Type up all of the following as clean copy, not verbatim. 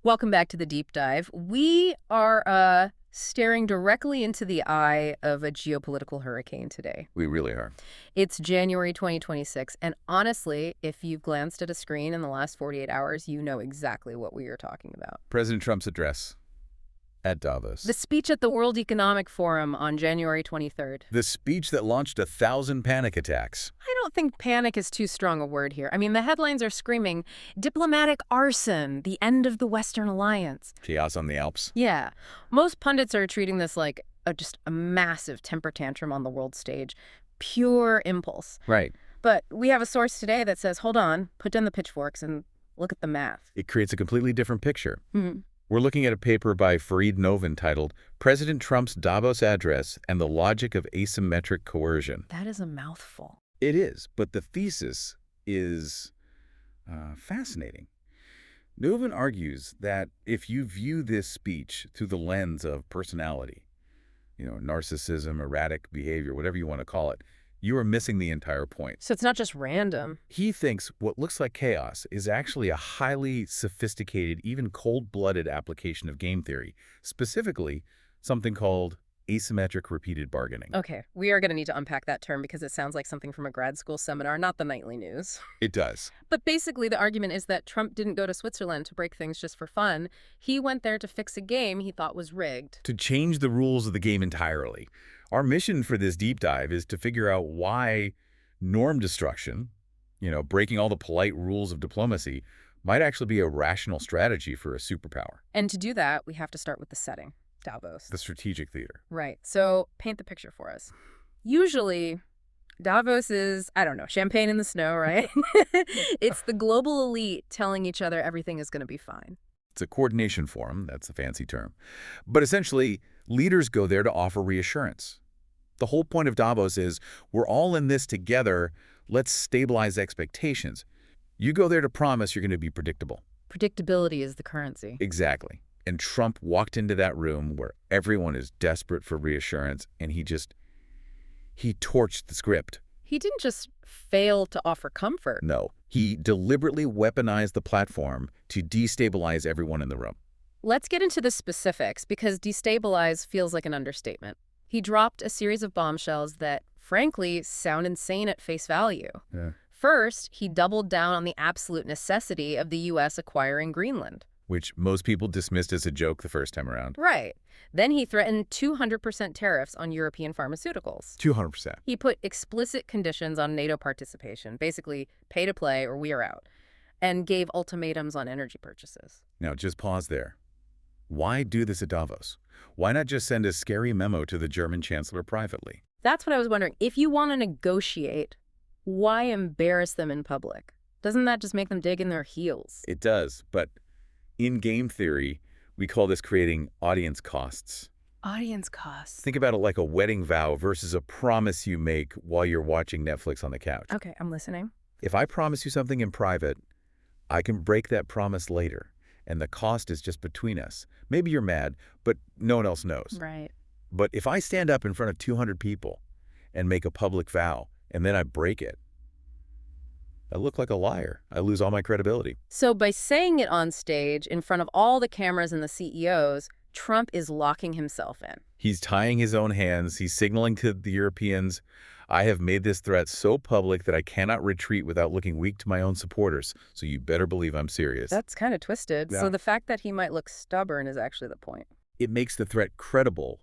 Welcome back to the deep dive. We are staring directly into the eye of a geopolitical hurricane today. We really are. It's January 2026, and honestly, if you've glanced at a screen in the last 48 hours, you know exactly what we are talking about. President Trump's address at Davos. The speech at the World Economic Forum on January 23rd. The speech that launched 1,000 panic attacks. I don't think panic is too strong a word here. I mean, the headlines are screaming, diplomatic arson, the end of the Western alliance. Chaos on the Alps. Yeah. Most pundits are treating this like just a massive temper tantrum on the world stage. Pure impulse. Right. But we have a source today that says, hold on, put down the pitchforks and look at the math. It creates a completely different picture. Hmm. We're looking at a paper by Fareed Novin titled President Trump's Davos Address and the Logic of Asymmetric Coercion. That is a mouthful. It is, but the thesis is fascinating. Novin argues that if you view this speech through the lens of personality, narcissism, erratic behavior, whatever you want to call it, you are missing the entire point. So it's not just random. He thinks what looks like chaos is actually a highly sophisticated, even cold-blooded application of game theory, specifically something called asymmetric repeated bargaining. Okay, we are going to need to unpack that term because it sounds like something from a grad school seminar, not the nightly news. It does. But basically, the argument is that Trump didn't go to Switzerland to break things just for fun. He went there to fix a game he thought was rigged. To change the rules of the game entirely. Our mission for this deep dive is to figure out why norm destruction, breaking all the polite rules of diplomacy, might actually be a rational strategy for a superpower. And to do that, we have to start with the setting, Davos. The strategic theater. Right. So paint the picture for us. Usually, Davos is, I don't know, champagne in the snow, right? It's the global elite telling each other everything is going to be fine. It's a coordination forum, that's a fancy term. But essentially, leaders go there to offer reassurance. The whole point of Davos is, we're all in this together, let's stabilize expectations. You go there to promise you're going to be predictable. Predictability is the currency. Exactly. And Trump walked into that room where everyone is desperate for reassurance, and he torched the script. He didn't just fail to offer comfort. No, he deliberately weaponized the platform to destabilize everyone in the room. Let's get into the specifics, because destabilize feels like an understatement. He dropped a series of bombshells that, frankly, sound insane at face value. Yeah. First, he doubled down on the absolute necessity of the U.S. acquiring Greenland. Which most people dismissed as a joke the first time around. Right. Then he threatened 200% tariffs on European pharmaceuticals. 200%. He put explicit conditions on NATO participation, basically pay to play or we are out, and gave ultimatums on energy purchases. Now, just pause there. Why do this at Davos? Why not just send a scary memo to the German chancellor privately? That's what I was wondering. If you want to negotiate, why embarrass them in public? Doesn't that just make them dig in their heels? It does, but in game theory, we call this creating audience costs. Audience costs. Think about it like a wedding vow versus a promise you make while you're watching Netflix on the couch. Okay, I'm listening. If I promise you something in private, I can break that promise later, and the cost is just between us. Maybe you're mad, but no one else knows. Right. But if I stand up in front of 200 people and make a public vow, and then I break it, I look like a liar. I lose all my credibility. So by saying it on stage in front of all the cameras and the CEOs, Trump is locking himself in. He's tying his own hands. He's signaling to the Europeans, I have made this threat so public that I cannot retreat without looking weak to my own supporters. So you better believe I'm serious. That's kind of twisted. Yeah. So the fact that he might look stubborn is actually the point. It makes the threat credible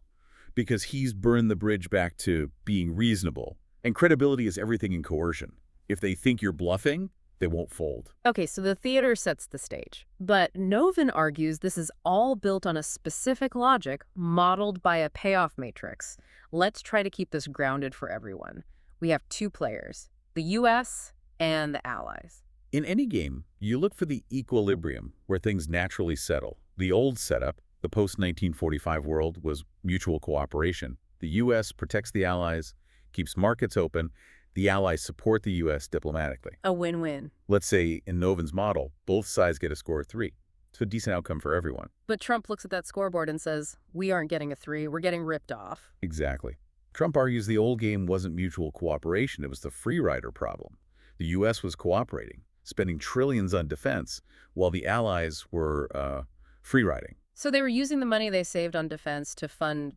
because he's burned the bridge back to being reasonable. And credibility is everything in coercion. If they think you're bluffing, they won't fold. Okay, so the theater sets the stage. But Novin argues this is all built on a specific logic modeled by a payoff matrix. Let's try to keep this grounded for everyone. We have two players, the U.S. and the allies. In any game, you look for the equilibrium where things naturally settle. The old setup, the post-1945 world, was mutual cooperation. The U.S. protects the allies, keeps markets open. The allies support the U.S. diplomatically. A win-win. Let's say in Novin's model, both sides get a score of 3. It's a decent outcome for everyone. But Trump looks at that scoreboard and says, we aren't getting a 3, we're getting ripped off. Exactly. Trump argues the old game wasn't mutual cooperation, it was the free rider problem. The U.S. was cooperating, spending trillions on defense, while the allies were free riding. So they were using the money they saved on defense to fund,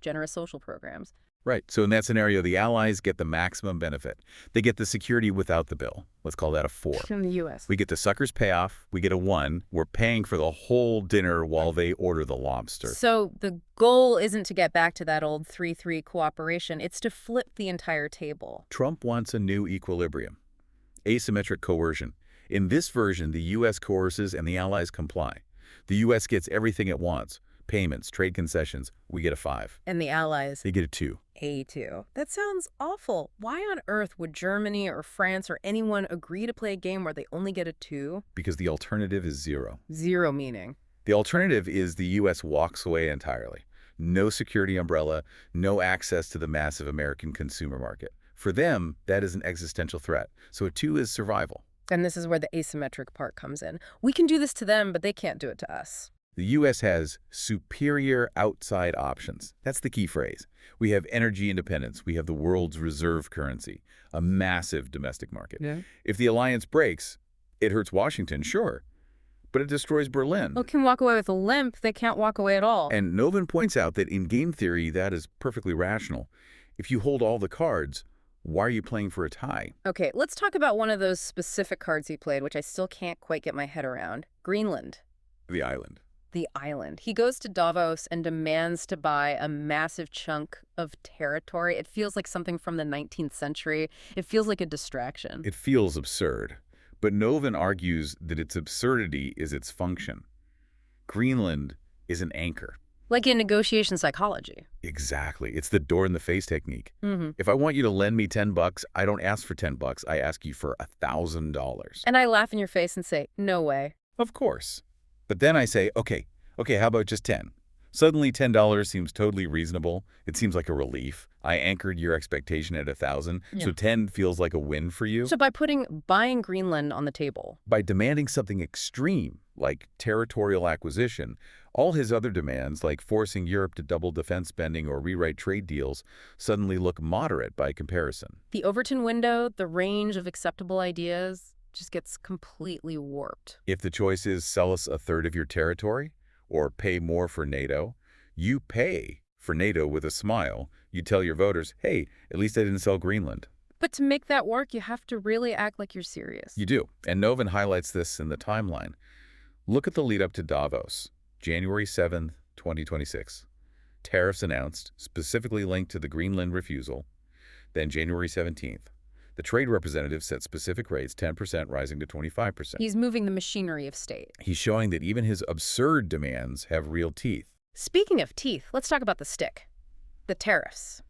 generous social programs. Right. So in that scenario, the Allies get the maximum benefit. They get the security without the bill. Let's call that a 4. From the U.S. We get the sucker's payoff. We get a 1. We're paying for the whole dinner while they order the lobster. So the goal isn't to get back to that old 3-3 cooperation. It's to flip the entire table. Trump wants a new equilibrium. Asymmetric coercion. In this version, the U.S. coerces and the Allies comply. The U.S. gets everything it wants. Payments, trade concessions. We get a 5. And the Allies? They get a 2. A2. That sounds awful. Why on earth would Germany or France or anyone agree to play a game where they only get a 2? Because the alternative is 0. 0 meaning? The alternative is the U.S. walks away entirely. No security umbrella, no access to the massive American consumer market. For them, that is an existential threat. So a 2 is survival. And this is where the asymmetric part comes in. We can do this to them, but they can't do it to us. The U.S. has superior outside options. That's the key phrase. We have energy independence. We have the world's reserve currency, a massive domestic market. Yeah. If the alliance breaks, it hurts Washington, sure, but it destroys Berlin. Well, can walk away with a limp. They can't walk away at all. And Novin points out that in game theory, that is perfectly rational. If you hold all the cards, why are you playing for a tie? Okay, let's talk about one of those specific cards he played, which I still can't quite get my head around. Greenland. The island. The island. He goes to Davos and demands to buy a massive chunk of territory. It feels like something from the 19th century. It feels like a distraction. It feels absurd. But Novin argues that its absurdity is its function. Greenland is an anchor. Like in negotiation psychology. Exactly. It's the door-in-the-face technique. Mm-hmm. If I want you to lend me $10, I don't ask for $10. I ask you for $1,000. And I laugh in your face and say, no way. Of course. But then I say, okay, how about just 10? Suddenly $10 seems totally reasonable. It seems like a relief. I anchored your expectation at 1,000, so 10 feels like a win for you. So by putting buying Greenland on the table. By demanding something extreme, like territorial acquisition, all his other demands, like forcing Europe to double defense spending or rewrite trade deals, suddenly look moderate by comparison. The Overton window, the range of acceptable ideas, just gets completely warped. If the choice is sell us a third of your territory or pay more for NATO, you pay for NATO with a smile. You tell your voters, hey, at least I didn't sell Greenland. But to make that work, you have to really act like you're serious. You do. And Novin highlights this in the timeline. Look at the lead up to Davos, January 7th, 2026. Tariffs announced, specifically linked to the Greenland refusal. Then January 17th. The trade representative set specific rates, 10% rising to 25%. He's moving the machinery of state. He's showing that even his absurd demands have real teeth. Speaking of teeth, let's talk about the stick. The tariffs.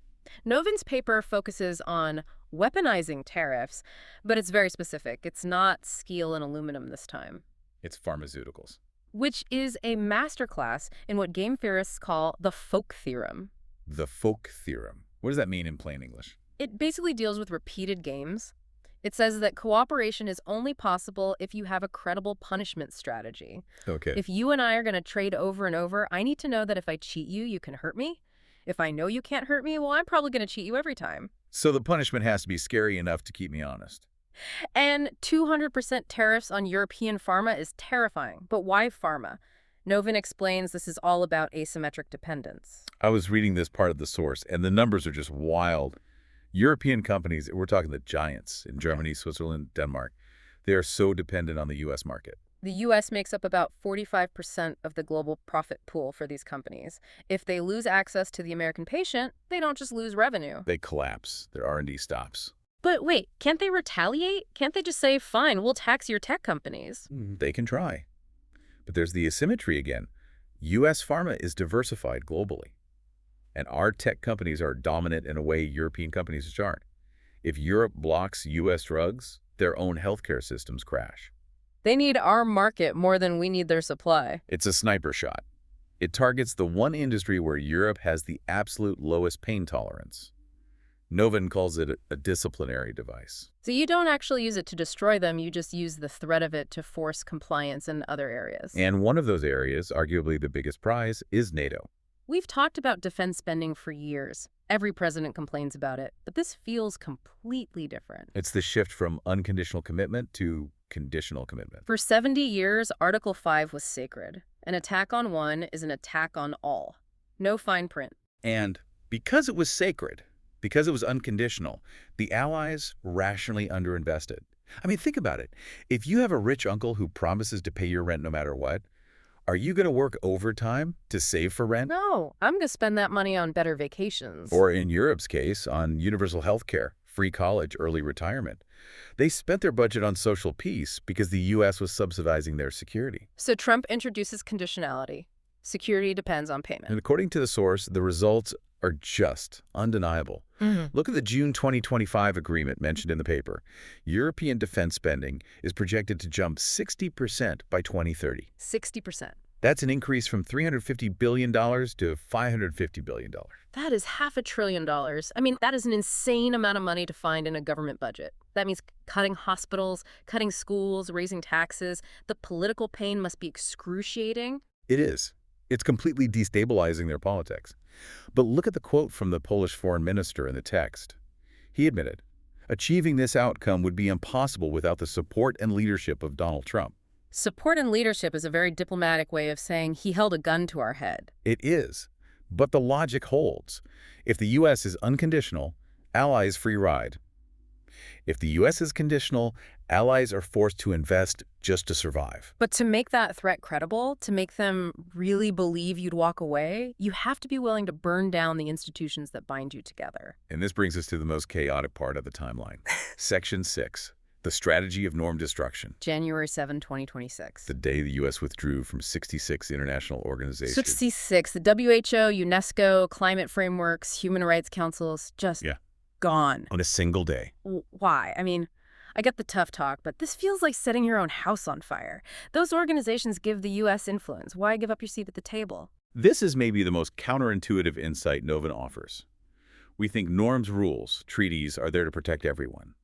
Novin's paper focuses on weaponizing tariffs, but it's very specific. It's not steel and aluminum this time. It's pharmaceuticals. Which is a masterclass in what game theorists call the folk theorem. The folk theorem. What does that mean in plain English? It basically deals with repeated games. It says that cooperation is only possible if you have a credible punishment strategy. Okay. If you and I are going to trade over and over, I need to know that if I cheat you, you can hurt me. If I know you can't hurt me, well, I'm probably going to cheat you every time. So the punishment has to be scary enough to keep me honest. And 200% tariffs on European pharma is terrifying. But why pharma? Novin explains this is all about asymmetric dependence. I was reading this part of the source, and the numbers are just wild. European companies, we're talking the giants in Germany, Switzerland, Denmark, they are so dependent on the U.S. market. The U.S. makes up about 45% of the global profit pool for these companies. If they lose access to the American patient, they don't just lose revenue. They collapse. Their R&D stops. But wait, can't they retaliate? Can't they just say, fine, we'll tax your tech companies? They can try. But there's the asymmetry again. U.S. pharma is diversified globally. And our tech companies are dominant in a way European companies just aren't. If Europe blocks U.S. drugs, their own healthcare systems crash. They need our market more than we need their supply. It's a sniper shot. It targets the one industry where Europe has the absolute lowest pain tolerance. Novin calls it a disciplinary device. So you don't actually use it to destroy them, you just use the threat of it to force compliance in other areas. And one of those areas, arguably the biggest prize, is NATO. We've talked about defense spending for years. Every president complains about it, but this feels completely different. It's the shift from unconditional commitment to conditional commitment. For 70 years, Article 5 was sacred. An attack on one is an attack on all. No fine print. And because it was sacred, because it was unconditional, the Allies rationally underinvested. I mean, think about it. If you have a rich uncle who promises to pay your rent no matter what, are you going to work overtime to save for rent? No, I'm going to spend that money on better vacations. Or in Europe's case, on universal health care, free college, early retirement. They spent their budget on social peace because the U.S. was subsidizing their security. So Trump introduces conditionality. Security depends on payment. And according to the source, the results are just undeniable. Look at the June 2025 agreement mentioned in the paper. European defense spending is projected to jump 60% by 2030. 60%. That's an increase from $350 billion to $550 billion. That is $500 billion. I mean, that is an insane amount of money to find in a government budget. That means cutting hospitals, cutting schools, raising taxes. The political pain must be excruciating. It is. It's completely destabilizing their politics. But look at the quote from the Polish foreign minister in the text. He admitted, achieving this outcome would be impossible without the support and leadership of Donald Trump. Support and leadership is a very diplomatic way of saying he held a gun to our head. It is. But the logic holds. If the U.S. is unconditional, allies free ride. If the U.S. is conditional, allies are forced to invest just to survive. But to make that threat credible, to make them really believe you'd walk away, you have to be willing to burn down the institutions that bind you together. And this brings us to the most chaotic part of the timeline. Section 6, the strategy of norm destruction. January 7, 2026. The day the U.S. withdrew from 66 international organizations. 66, the WHO, UNESCO, climate frameworks, human rights councils, just gone. On a single day. Why? I mean, I get the tough talk, but this feels like setting your own house on fire. Those organizations give the U.S. influence. Why give up your seat at the table? This is maybe the most counterintuitive insight Novin offers. We think norms, rules, treaties are there to protect everyone.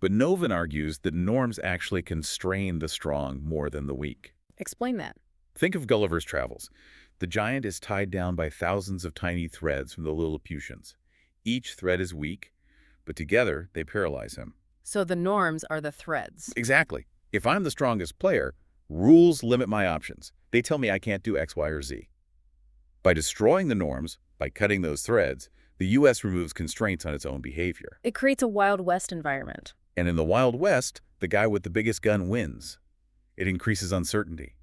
But Novin argues that norms actually constrain the strong more than the weak. Explain that. Think of Gulliver's Travels. The giant is tied down by thousands of tiny threads from the Lilliputians. Each thread is weak, but together they paralyze him. So the norms are the threads. Exactly. If I'm the strongest player, rules limit my options. They tell me I can't do X, Y, or Z. By destroying the norms, by cutting those threads, the U.S. removes constraints on its own behavior. It creates a Wild West environment. And in the Wild West, the guy with the biggest gun wins. It increases uncertainty.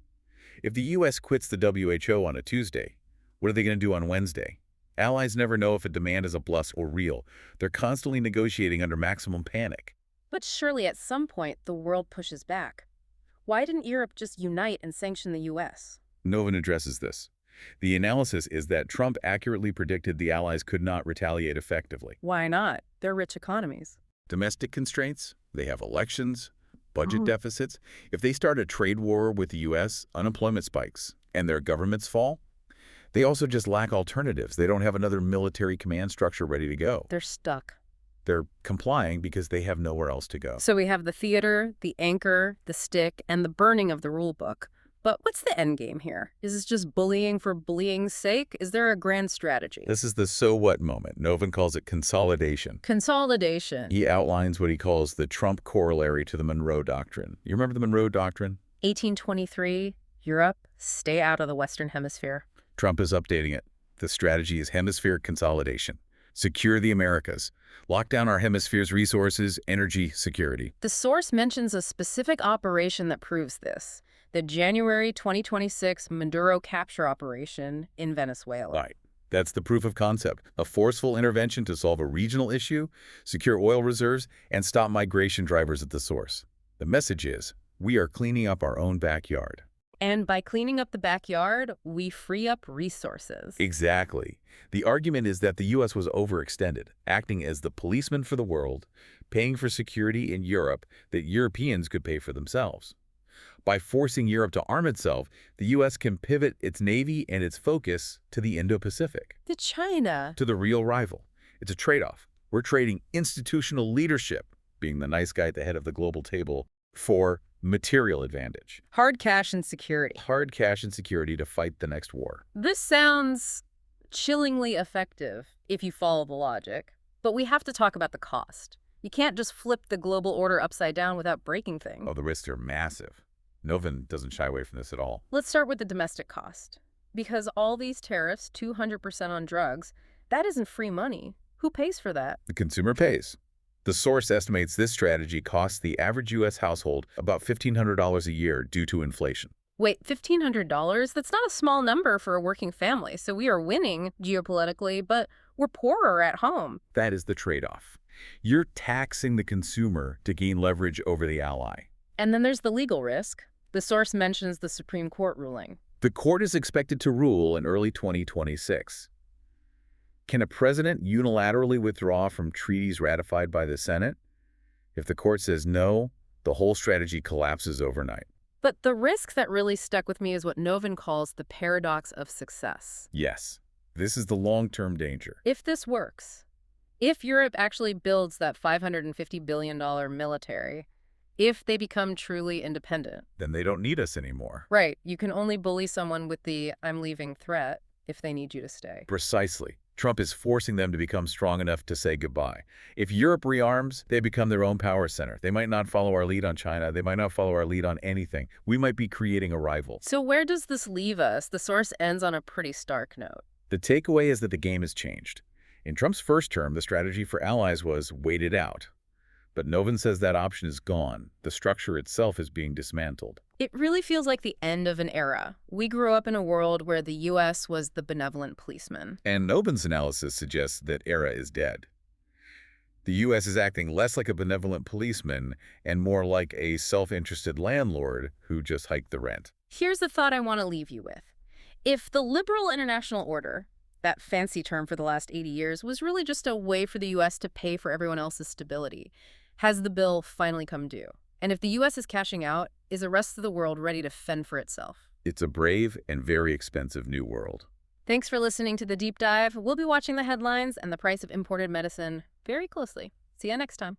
If the U.S. quits the WHO on a Tuesday, what are they going to do on Wednesday? Allies never know if a demand is a bluff or real. They're constantly negotiating under maximum panic. But surely at some point the world pushes back. Why didn't Europe just unite and sanction the U.S.? Novin addresses this. The analysis is that Trump accurately predicted the Allies could not retaliate effectively. Why not? They're rich economies. Domestic constraints, they have elections, budget deficits. If they start a trade war with the U.S., unemployment spikes, and their governments fall. They also just lack alternatives. They don't have another military command structure ready to go. They're stuck. They're complying because they have nowhere else to go. So we have the theater, the anchor, the stick, and the burning of the rule book. But what's the end game here? Is this just bullying for bullying's sake? Is there a grand strategy? This is the so what moment. Novin calls it consolidation. Consolidation. He outlines what he calls the Trump corollary to the Monroe Doctrine. You remember the Monroe Doctrine? 1823, Europe, stay out of the Western Hemisphere. Trump is updating it. The strategy is hemispheric consolidation. Secure the Americas. Lock down our hemisphere's resources, energy, security. The source mentions a specific operation that proves this. The January 2026 Maduro capture operation in Venezuela. Right. That's the proof of concept. A forceful intervention to solve a regional issue, secure oil reserves, and stop migration drivers at the source. The message is, we are cleaning up our own backyard. And by cleaning up the backyard, we free up resources. Exactly. The argument is that the U.S. was overextended, acting as the policeman for the world, paying for security in Europe that Europeans could pay for themselves. By forcing Europe to arm itself, the U.S. can pivot its navy and its focus to the Indo-Pacific. To China. To the real rival. It's a trade-off. We're trading institutional leadership, being the nice guy at the head of the global table, for material advantage. Hard cash and security. Hard cash and security to fight the next war. This sounds chillingly effective if you follow the logic, but we have to talk about the cost. You can't just flip the global order upside down without breaking things. Oh, the risks are massive. Novin doesn't shy away from this at all. Let's start with the domestic cost. Because all these tariffs, 200% on drugs, that isn't free money. Who pays for that? The consumer pays. The source estimates this strategy costs the average U.S. household about $1,500 a year due to inflation. Wait, $1,500? That's not a small number for a working family, so we are winning geopolitically, but we're poorer at home. That is the trade-off. You're taxing the consumer to gain leverage over the ally. And then there's the legal risk. The source mentions the Supreme Court ruling. The court is expected to rule in early 2026. Can a president unilaterally withdraw from treaties ratified by the Senate? If the court says no, the whole strategy collapses overnight. But the risk that really stuck with me is what Novin calls the paradox of success. Yes, this is the long-term danger. If this works, if Europe actually builds that $550 billion military, if they become truly independent. Then they don't need us anymore. Right. You can only bully someone with the "I'm leaving" threat if they need you to stay. Precisely. Trump is forcing them to become strong enough to say goodbye. If Europe rearms, they become their own power center. They might not follow our lead on China. They might not follow our lead on anything. We might be creating a rival. So where does this leave us? The source ends on a pretty stark note. The takeaway is that the game has changed. In Trump's first term, the strategy for allies was wait it out. But Novin says that option is gone. The structure itself is being dismantled. It really feels like the end of an era. We grew up in a world where the U.S. was the benevolent policeman. And Novin's analysis suggests that era is dead. The U.S. is acting less like a benevolent policeman and more like a self-interested landlord who just hiked the rent. Here's the thought I want to leave you with. If the liberal international order, that fancy term for the last 80 years, was really just a way for the U.S. to pay for everyone else's stability, has the bill finally come due? And if the U.S. is cashing out, is the rest of the world ready to fend for itself? It's a brave and very expensive new world. Thanks for listening to The Deep Dive. We'll be watching the headlines and the price of imported medicine very closely. See you next time.